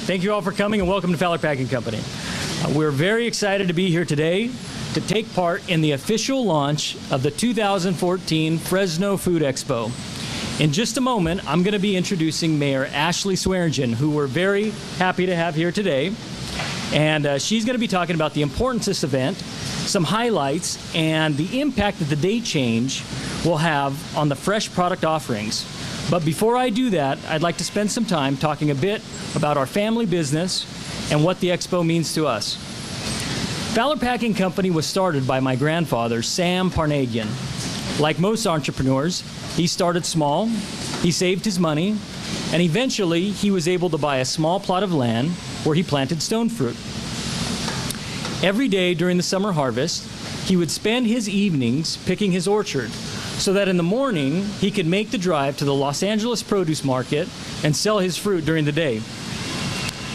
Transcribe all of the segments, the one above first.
Thank you all for coming and welcome to Fowler Packing Company. We're very excited to be here today to take part in the official launch of the 2014 Fresno Food Expo. In just a moment, I'm going to be introducing Mayor Ashley Swearingen, who we're very happy to have here today. And she's going to be talking about the importance of this event, some highlights, and the impact that the date change will have on the fresh product offerings. But before I do that, I'd like to spend some time talking a bit about our family business and what the Expo means to us. Fowler Packing Company was started by my grandfather, Sam Parnagian. Like most entrepreneurs, he started small, he saved his money, and eventually he was able to buy a small plot of land where he planted stone fruit. Every day during the summer harvest, he would spend his evenings picking his orchard so that in the morning he could make the drive to the Los Angeles produce market and sell his fruit during the day.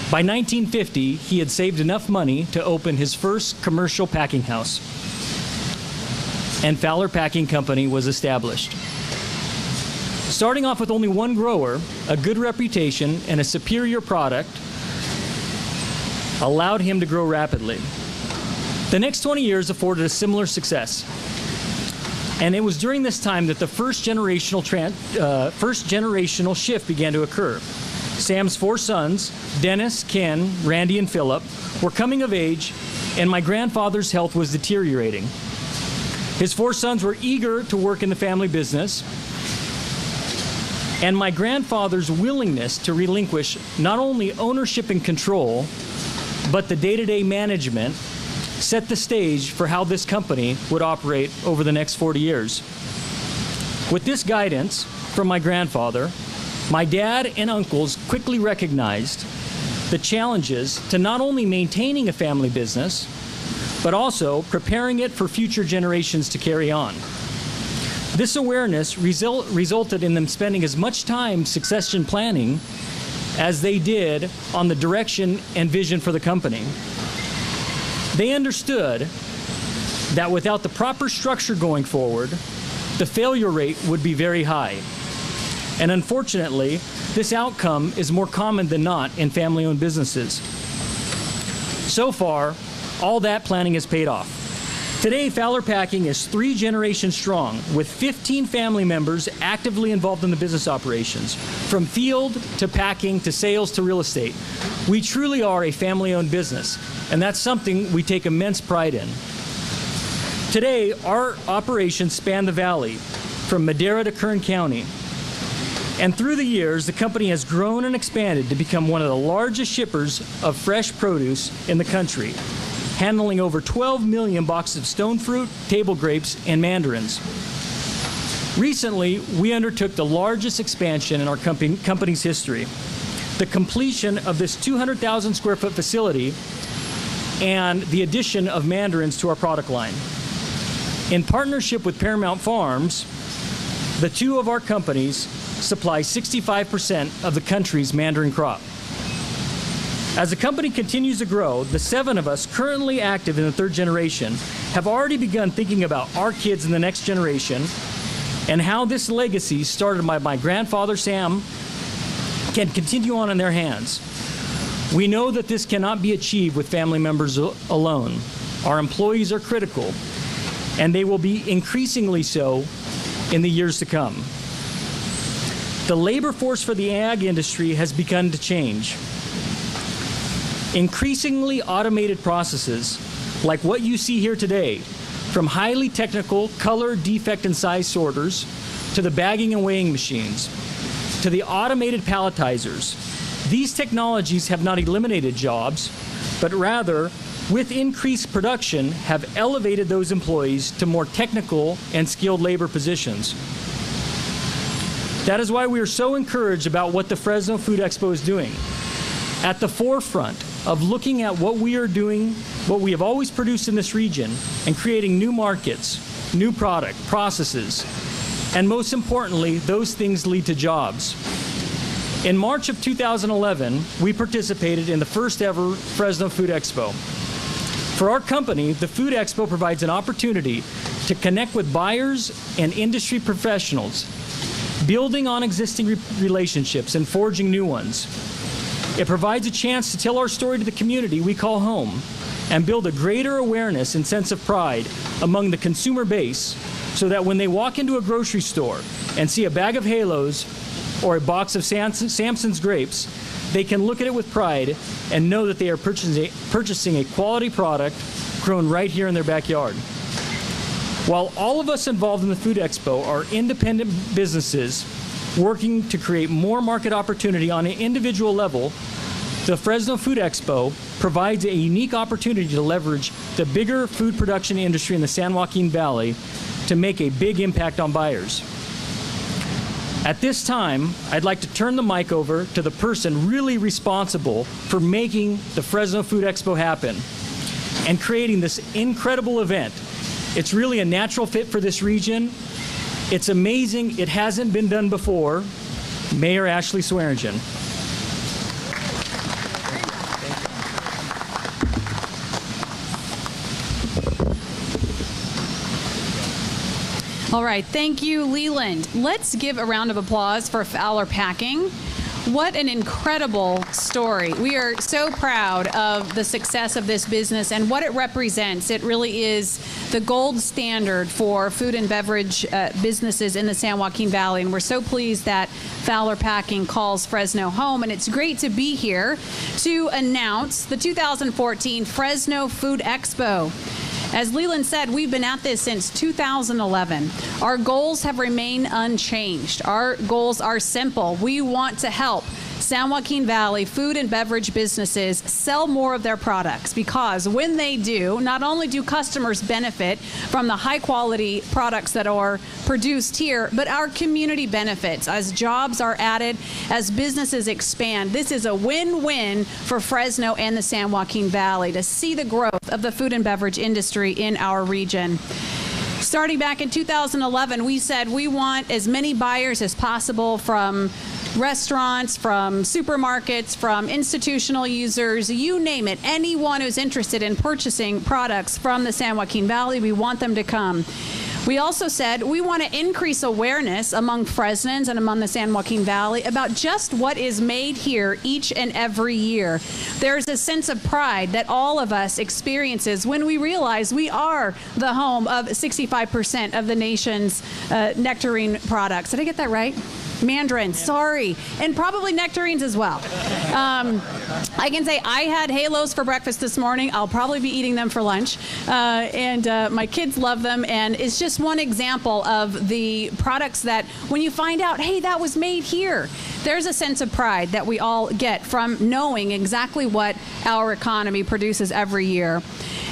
By 1950, he had saved enough money to open his first commercial packing house, and Fowler Packing Company was established. Starting off with only one grower, a good reputation, and a superior product allowed him to grow rapidly. The next 20 years afforded a similar success. And it was during this time that the first generational shift began to occur. Sam's four sons, Dennis, Ken, Randy, and Philip, were coming of age, and my grandfather's health was deteriorating. His four sons were eager to work in the family business, and my grandfather's willingness to relinquish not only ownership and control, but the day-to-day management set the stage for how this company would operate over the next 40 years. With this guidance from my grandfather, my dad and uncles quickly recognized the challenges to not only maintaining a family business, but also preparing it for future generations to carry on. This awareness resulted in them spending as much time succession planning as they did on the direction and vision for the company. They understood that without the proper structure going forward, the failure rate would be very high. And unfortunately, this outcome is more common than not in family-owned businesses. So far, all that planning has paid off. Today, Fowler Packing is 3 generations strong, with 15 family members actively involved in the business operations, from field to packing to sales to real estate. We truly are a family-owned business, and that's something we take immense pride in. Today, our operations span the valley, from Madera to Kern County. And through the years, the company has grown and expanded to become one of the largest shippers of fresh produce in the country, handling over 12 million boxes of stone fruit, table grapes, and mandarins. Recently, we undertook the largest expansion in our company's history, the completion of this 200,000 square foot facility and the addition of mandarins to our product line. In partnership with Paramount Farms, the two of our companies supply 65% of the country's mandarin crop. As the company continues to grow, the 7 of us currently active in the 3rd generation have already begun thinking about our kids in the next generation and how this legacy started by my grandfather Sam can continue on in their hands. We know that this cannot be achieved with family members alone. Our employees are critical, and they will be increasingly so in the years to come. The labor force for the ag industry has begun to change. Increasingly automated processes, like what you see here today, from highly technical color, defect, and size sorters, to the bagging and weighing machines, to the automated palletizers. These technologies have not eliminated jobs, but rather, with increased production, have elevated those employees to more technical and skilled labor positions. That is why we are so encouraged about what the Fresno Food Expo is doing. At the forefront of looking at what we are doing, what we have always produced in this region, and creating new markets, new product, processes, and most importantly, those things lead to jobs. In March of 2011, we participated in the first ever Fresno Food Expo. For our company, the Food Expo provides an opportunity to connect with buyers and industry professionals, building on existing relationships and forging new ones. It provides a chance to tell our story to the community we call home and build a greater awareness and sense of pride among the consumer base so that when they walk into a grocery store and see a bag of Halos or a box of Samson's grapes, they can look at it with pride and know that they are purchasing a quality product grown right here in their backyard. While all of us involved in the Food Expo are independent businesses working to create more market opportunity on an individual level, the Fresno Food Expo provides a unique opportunity to leverage the bigger food production industry in the San Joaquin Valley to make a big impact on buyers. At this time, I'd like to turn the mic over to the person really responsible for making the Fresno Food Expo happen and creating this incredible event. It's really a natural fit for this region. It's amazing. It hasn't been done before. Mayor Ashley Swearingen. All right, thank you, Leland. Let's give a round of applause for Fowler Packing. What an incredible story. We are so proud of the success of this business and what it represents. It really is the gold standard for food and beverage businesses in the San Joaquin Valley, and we're so pleased that Fowler Packing calls Fresno home, and it's great to be here to announce the 2014 Fresno Food Expo. As Leland said, we've been at this since 2011. Our goals have remained unchanged. Our goals are simple. We want to help San Joaquin Valley food and beverage businesses sell more of their products, because when they do, not only do customers benefit from the high quality products that are produced here, but our community benefits as jobs are added, as businesses expand. This is a win-win for Fresno and the San Joaquin Valley to see the growth of the food and beverage industry in our region. Starting back in 2011, we said we want as many buyers as possible, from restaurants, from supermarkets, from institutional users, you name it. Anyone who's interested in purchasing products from the San Joaquin Valley, we want them to come. We also said we want to increase awareness among Fresnans and among the San Joaquin Valley about just what is made here each and every year. There's a sense of pride that all of us experiences when we realize we are the home of 65% of the nation's nectarine products. Did I get that right? Mandarins, sorry, and probably nectarines as well. I can say I had Halos for breakfast this morning. I'll probably be eating them for lunch, and my kids love them, and it's just one example of the products that when you find out, hey, that was made here, there's a sense of pride that we all get from knowing exactly what our economy produces every year.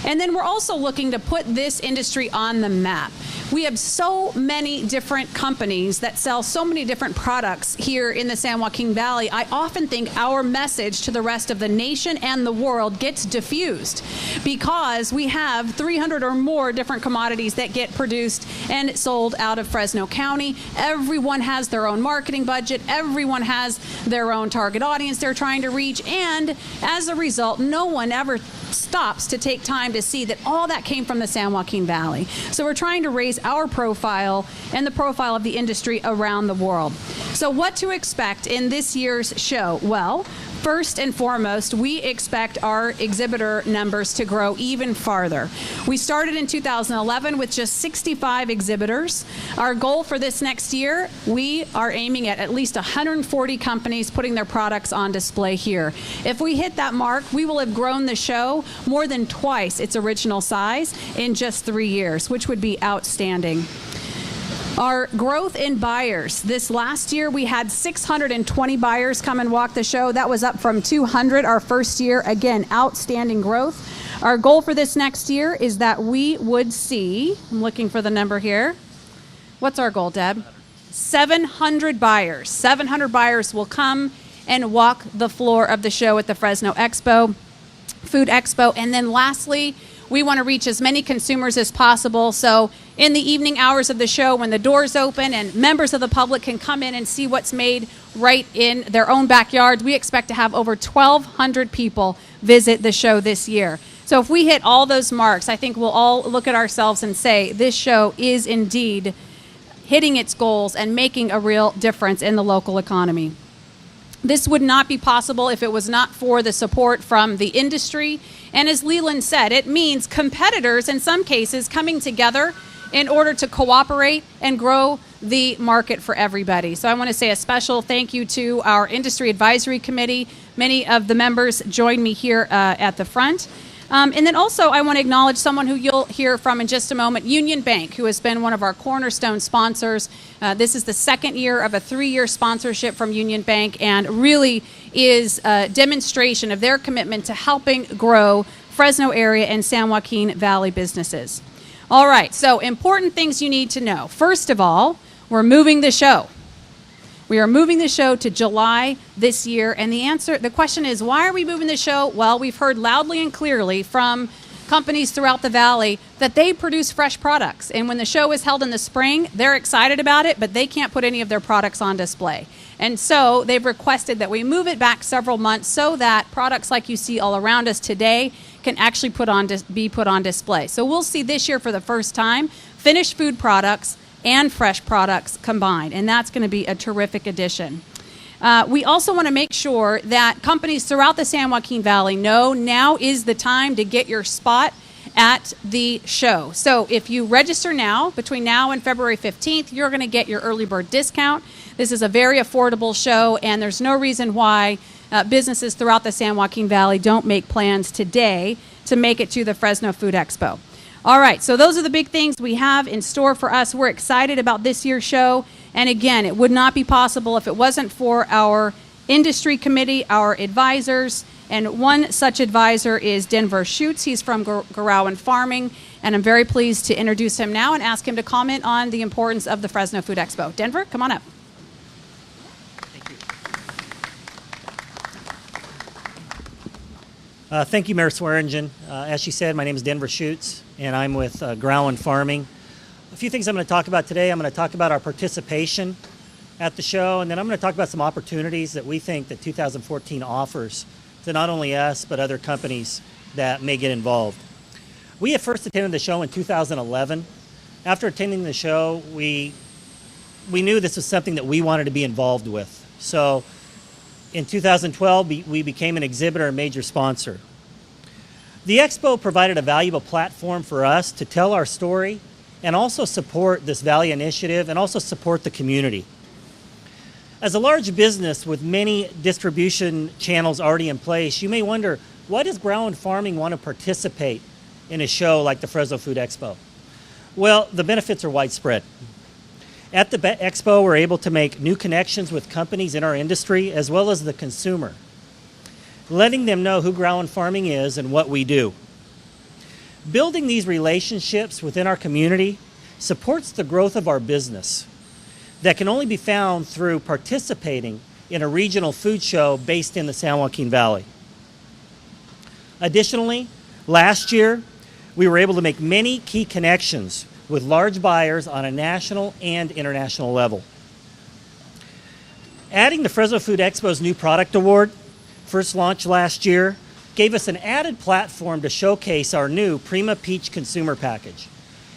And then we're also looking to put this industry on the map. We have so many different companies that sell so many different products here in the San Joaquin Valley. I often think our message to the rest of the nation and the world gets diffused because we have 300 or more different commodities that get produced and sold out of Fresno County. Everyone has their own marketing budget. Everyone has their own target audience they're trying to reach. And as a result, no one ever stops to take time to see that all that came from the San Joaquin Valley. So we're trying to raise our profile and the profile of the industry around the world. So what to expect in this year's show? Well, first and foremost, we expect our exhibitor numbers to grow even farther. We started in 2011 with just 65 exhibitors. Our goal for this next year, we are aiming at least 140 companies putting their products on display here. If we hit that mark, we will have grown the show more than twice its original size in just 3 years, which would be outstanding. Our growth in buyers. This last year, we had 620 buyers come and walk the show. That was up from 200 our first year. Again, outstanding growth. Our goal for this next year is that we would see, I'm looking for the number here. What's our goal, Deb? 700 buyers. 700 buyers will come and walk the floor of the show at the Fresno Expo, Food Expo. And then lastly, we want to reach as many consumers as possible. So in the evening hours of the show, when the doors open and members of the public can come in and see what's made right in their own backyards, we expect to have over 1,200 people visit the show this year. So if we hit all those marks, I think we'll all look at ourselves and say this show is indeed hitting its goals and making a real difference in the local economy. This would not be possible if it was not for the support from the industry. And as Leland said, it means competitors, in some cases, coming together in order to cooperate and grow the market for everybody. So I want to say a special thank you to our Industry Advisory Committee. Many of the members join me here at the front. And then also I want to acknowledge someone who you'll hear from in just a moment, Union Bank, who has been one of our cornerstone sponsors. This is the second year of a 3-year sponsorship from Union Bank, and really is a demonstration of their commitment to helping grow Fresno area and San Joaquin Valley businesses. All right, so important things you need to know. First of all, we're moving the show. We are moving the show to July this year, and the question is, why are we moving the show? Well, we've heard loudly and clearly from companies throughout the valley that they produce fresh products, and when the show is held in the spring, they're excited about it, but they can't put any of their products on display. And so they've requested that we move it back several months so that products like you see all around us today can actually be put on display. So we'll see this year for the first time finished food products and fresh products combined, and that's going to be a terrific addition. We also want to make sure that companies throughout the San Joaquin Valley know now is the time to get your spot at the show. So if you register now, between now and February 15th, you're going to get your early bird discount. This is a very affordable show, and there's no reason why businesses throughout the San Joaquin Valley don't make plans today to make it to the Fresno Food Expo. All right, so those are the big things we have in store for us. We're excited about this year's show. And again, it would not be possible if it wasn't for our industry committee, our advisors. And one such advisor is Denver Schutz. He's from Growlin Farming. And I'm very pleased to introduce him now and ask him to comment on the importance of the Fresno Food Expo. Denver, come on up. Thank you, Mayor Swearingen. As she said, my name is Denver Schutz, and I'm with Growlin Farming. A few things I'm going to talk about today. I'm going to talk about our participation at the show, and then I'm going to talk about some opportunities that we think that 2014 offers to not only us, but other companies that may get involved. We had first attended the show in 2011. After attending the show, we knew this was something that we wanted to be involved with. So in 2012, we became an exhibitor and major sponsor. The Expo provided a valuable platform for us to tell our story and also support this Valley initiative and also support the community. As a large business with many distribution channels already in place, you may wonder, why does Growlin Farming want to participate in a show like the Fresno Food Expo? Well, the benefits are widespread. At the Expo, we're able to make new connections with companies in our industry as well as the consumer, letting them know who Growlin Farming is and what we do. Building these relationships within our community supports the growth of our business that can only be found through participating in a regional food show based in the San Joaquin Valley. Additionally, last year, we were able to make many key connections with large buyers on a national and international level. Adding the Fresno Food Expo's new product award, first launched last year, gave us an added platform to showcase our new Prima Peach consumer package.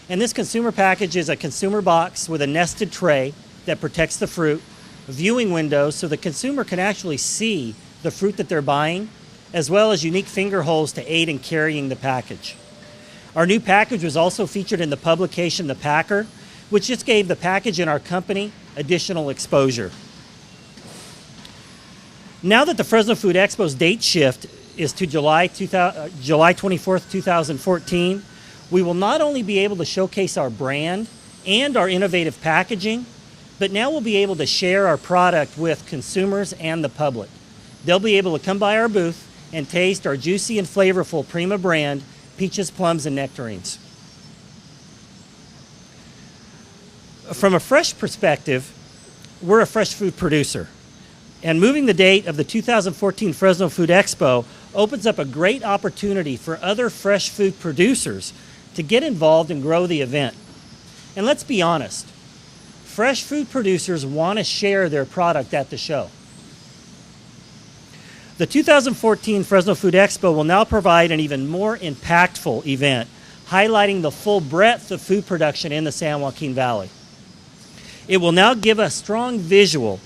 And this consumer package is a consumer box with a nested tray that protects the fruit, viewing windows so the consumer can actually see the fruit that they're buying, as well as unique finger holes to aid in carrying the package. Our new package was also featured in the publication The Packer, which just gave the package and our company additional exposure. Now that the Fresno Food Expo's date shift is to July 24th, 2014, we will not only be able to showcase our brand and our innovative packaging, but now we'll be able to share our product with consumers and the public. They'll be able to come by our booth and taste our juicy and flavorful Prima brand peaches, plums, and nectarines. From a fresh perspective, we're a fresh food producer. And moving the date of the 2014 Fresno Food Expo opens up a great opportunity for other fresh food producers to get involved and grow the event. And let's be honest, fresh food producers want to share their product at the show. The 2014 Fresno Food Expo will now provide an even more impactful event, highlighting the full breadth of food production in the San Joaquin Valley. It will now give a strong visual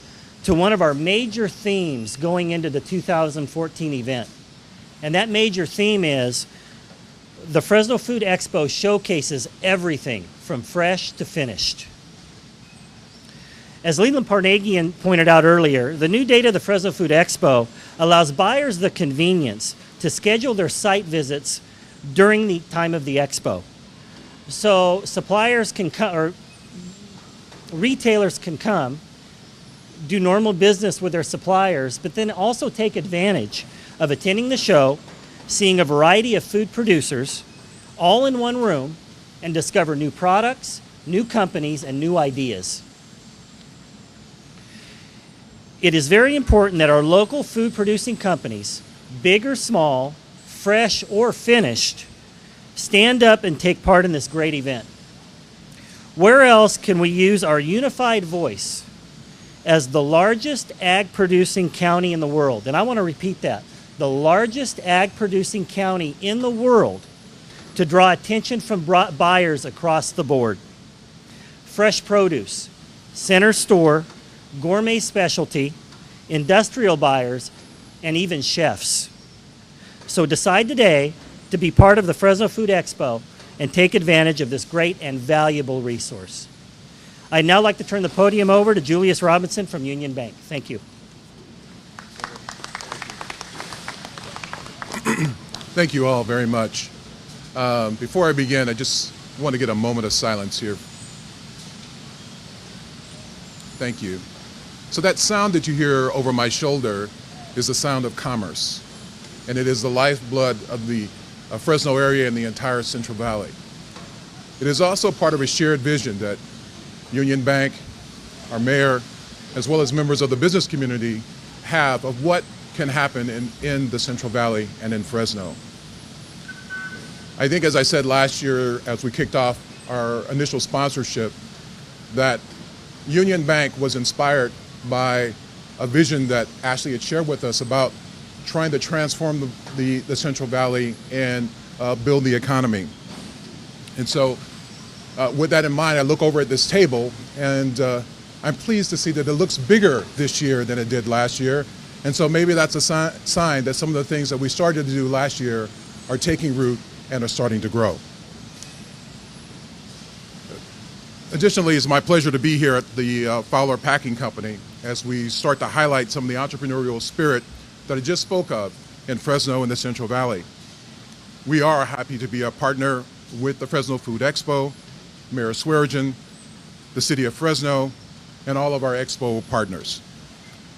to one of our major themes going into the 2014 event. And that major theme is the Fresno Food Expo showcases everything from fresh to finished. As Leland Parnagian pointed out earlier, the new date of the Fresno Food Expo allows buyers the convenience to schedule their site visits during the time of the expo. So suppliers can come, or retailers can come, do normal business with their suppliers, but then also take advantage of attending the show, seeing a variety of food producers all in one room, and discover new products, new companies, and new ideas. It is very important that our local food producing companies, big or small, fresh or finished, stand up and take part in this great event. Where else can we use our unified voice as the largest ag producing county in the world? And I want to repeat that. The largest ag producing county in the world to draw attention from buyers across the board. Fresh produce, center store, gourmet specialty, industrial buyers, and even chefs. So decide today to be part of the Fresno Food Expo and take advantage of this great and valuable resource. I'd now like to turn the podium over to Julius Robinson from Union Bank. Thank you. Thank you all very much. Before I begin, I just want to get a moment of silence here. Thank you. So that sound that you hear over my shoulder is the sound of commerce, and it is the lifeblood of the Fresno area and the entire Central Valley. It is also part of a shared vision that Union Bank, our mayor, as well as members of the business community have of what can happen in the Central Valley and in Fresno. I think, as I said last year, as we kicked off our initial sponsorship, that Union Bank was inspired by a vision that Ashley had shared with us about trying to transform the Central Valley and build the economy. And so with that in mind, I look over at this table, and I'm pleased to see that it looks bigger this year than it did last year. And so maybe that's a sign that some of the things that we started to do last year are taking root and are starting to grow. Additionally, it's my pleasure to be here at the Fowler Packing Company as we start to highlight some of the entrepreneurial spirit that I just spoke of in Fresno and the Central Valley. We are happy to be a partner with the Fresno Food Expo, Mayor Swearigan, the City of Fresno, and all of our Expo partners,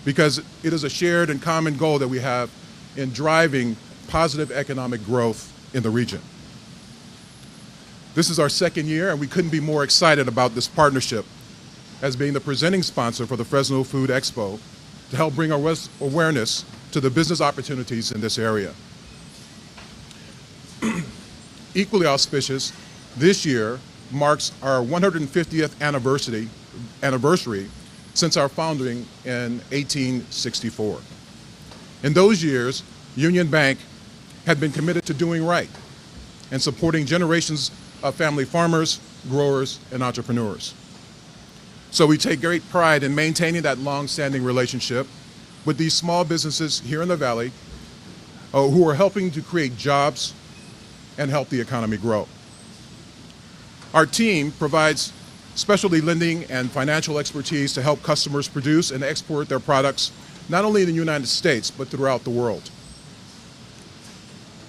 because it is a shared and common goal that we have in driving positive economic growth in the region. This is our second year, and we couldn't be more excited about this partnership as being the presenting sponsor for the Fresno Food Expo to help bring awareness to the business opportunities in this area. Equally auspicious, this year marks our 150th anniversary since our founding in 1864. In those years, Union Bank had been committed to doing right and supporting generations of family farmers, growers, and entrepreneurs. So we take great pride in maintaining that long-standing relationship with these small businesses here in the Valley who are helping to create jobs and help the economy grow. Our team provides specialty lending and financial expertise to help customers produce and export their products, not only in the United States, but throughout the world.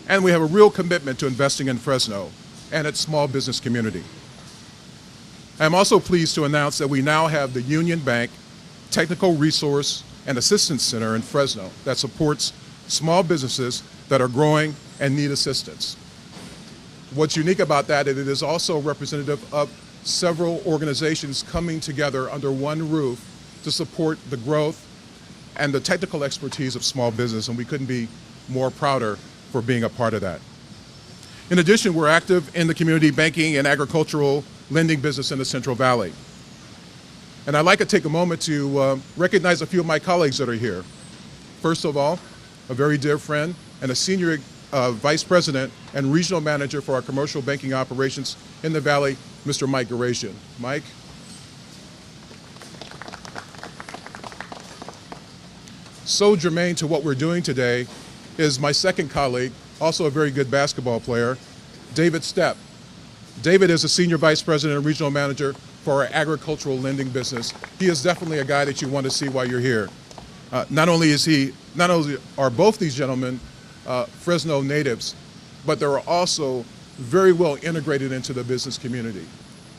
And we have a real commitment to investing in Fresno and its small business community. I'm also pleased to announce that we now have the Union Bank Technical Resource and Assistance Center in Fresno that supports small businesses that are growing and need assistance. What's unique about that is it is also representative of several organizations coming together under one roof to support the growth and the technical expertise of small business, and we couldn't be more prouder for being a part of that. In addition, we're active in the community banking and agricultural lending business in the Central Valley. And I'd like to take a moment to recognize a few of my colleagues that are here. First of all, a very dear friend and a senior vice president and regional manager for our commercial banking operations in the Valley, Mr. Mike Garasian. Mike. so germane to what we're doing today is my second colleague, also a very good basketball player, David Stepp. David is a senior vice president and regional manager for our agricultural lending business. He is definitely a guy that you want to see while you're here. Not only are both these gentlemen Fresno natives, but they're also very well integrated into the business community.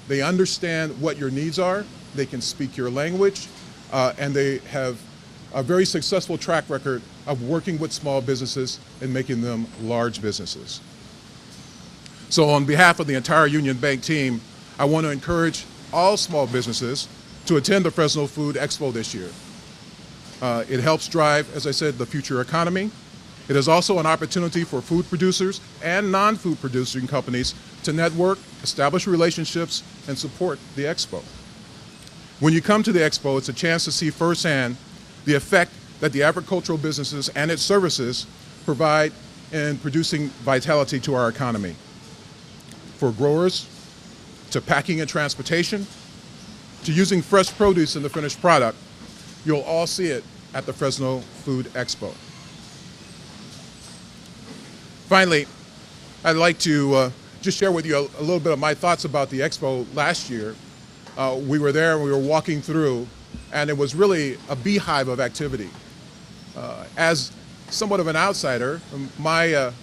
They understand what your needs are, they can speak your language, and they have a very successful track record of working with small businesses and making them large businesses. So on behalf of the entire Union Bank team, I want to encourage all small businesses to attend the Fresno Food Expo this year. It helps drive, as I said, the future economy. It is also an opportunity for food producers and non-food producing companies to network, establish relationships, and support the Expo. When you come to the Expo, it's a chance to see firsthand the effect that the agricultural businesses and its services provide in producing vitality to our economy. For growers, to packing and transportation, to using fresh produce in the finished product, you'll all see it at the Fresno Food Expo. Finally, I'd like to just share with you a little bit of my thoughts about the Expo last year. We were there and we were walking through, and it was really a beehive of activity. As somewhat of an outsider, my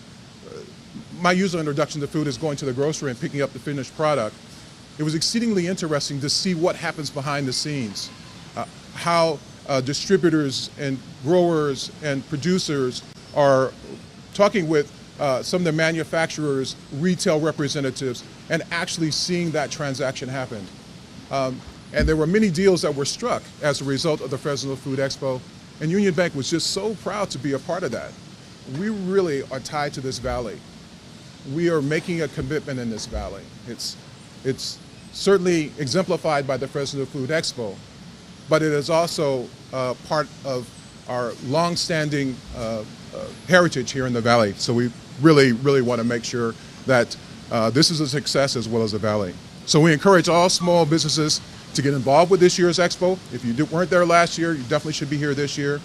usual introduction to food is going to the grocery and picking up the finished product. It was exceedingly interesting to see what happens behind the scenes, how distributors and growers and producers are talking with some of the manufacturers, retail representatives, and actually seeing that transaction happen. And there were many deals that were struck as a result of the Fresno Food Expo, and Union Bank was just so proud to be a part of that. We really are tied to this valley. We are making a commitment in this valley. It's certainly exemplified by the Fresno Food Expo, but it is also part of our long-standing heritage here in the valley. So we really want to make sure that this is a success as well as the valley. So we encourage all small businesses to get involved with this year's Expo. If you weren't there last year, you definitely should be here this year.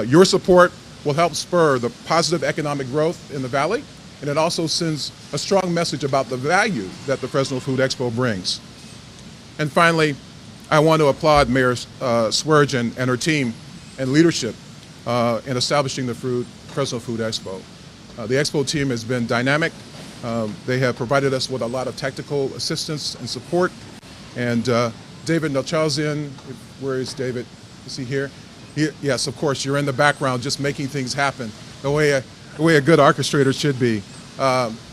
Your support will help spur the positive economic growth in the valley, and it also sends a strong message about the value that the Fresno Food Expo brings. And finally, I want to applaud Mayor Swearengin and her team and leadership in establishing the Fresno Food Expo. The Expo team has been dynamic. They have provided us with a lot of technical assistance and support. And David Nelchalzian, where is David? Is he here? Yes, of course, you're in the background just making things happen the way a good orchestrator should be.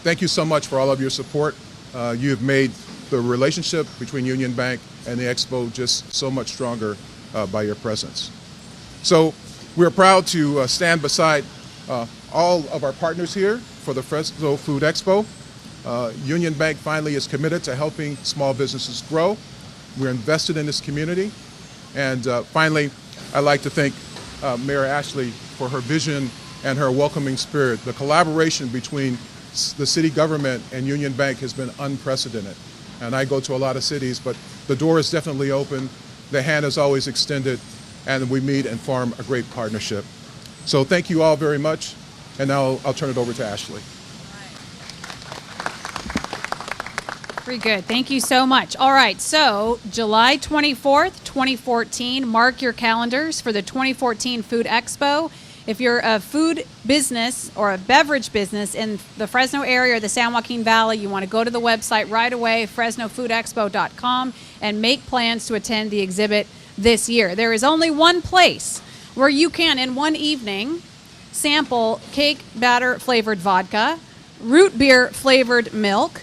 Thank you so much for all of your support. You have made the relationship between Union Bank and the Expo just so much stronger by your presence. So we're proud to stand beside all of our partners here for the Fresno Food Expo. Union Bank finally is committed to helping small businesses grow. We're invested in this community. And finally, I'd like to thank Mayor Ashley for her vision and her welcoming spirit. The collaboration between the city government and Union Bank has been unprecedented. And I go to a lot of cities, but the door is definitely open. The hand is always extended, and we meet and form a great partnership. So thank you all very much, and now I'll turn it over to Ashley. Very good. Thank you so much. All right. So July 24th, 2014, mark your calendars for the 2014 Food Expo. If you're a food business or a beverage business in the Fresno area or the San Joaquin Valley, you want to go to the website right away, FresnoFoodExpo.com, and make plans to attend the exhibit this year. There is only one place where you can, in one evening, sample cake batter flavored vodka, root beer flavored milk,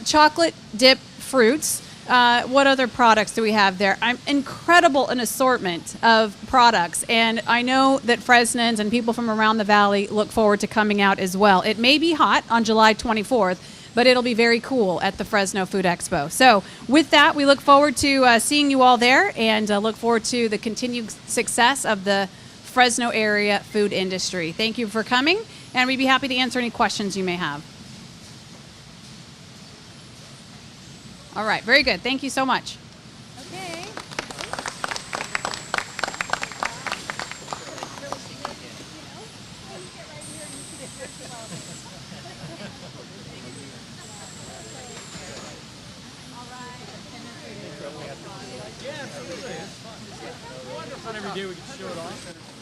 chocolate dip fruits. What other products do we have there? Incredible an assortment of products, and I know that Fresnans and people from around the valley look forward to coming out as well. It may be hot on July 24th, but it'll be very cool at the Fresno Food Expo. So with that, we look forward to seeing you all there, and look forward to the continued success of the Fresno area food industry. Thank you for coming, and we'd be happy to answer any questions you may have. All right, very good. Thank you so much. Okay. Yeah, absolutely. It's fun. It's fun every day we can show it off.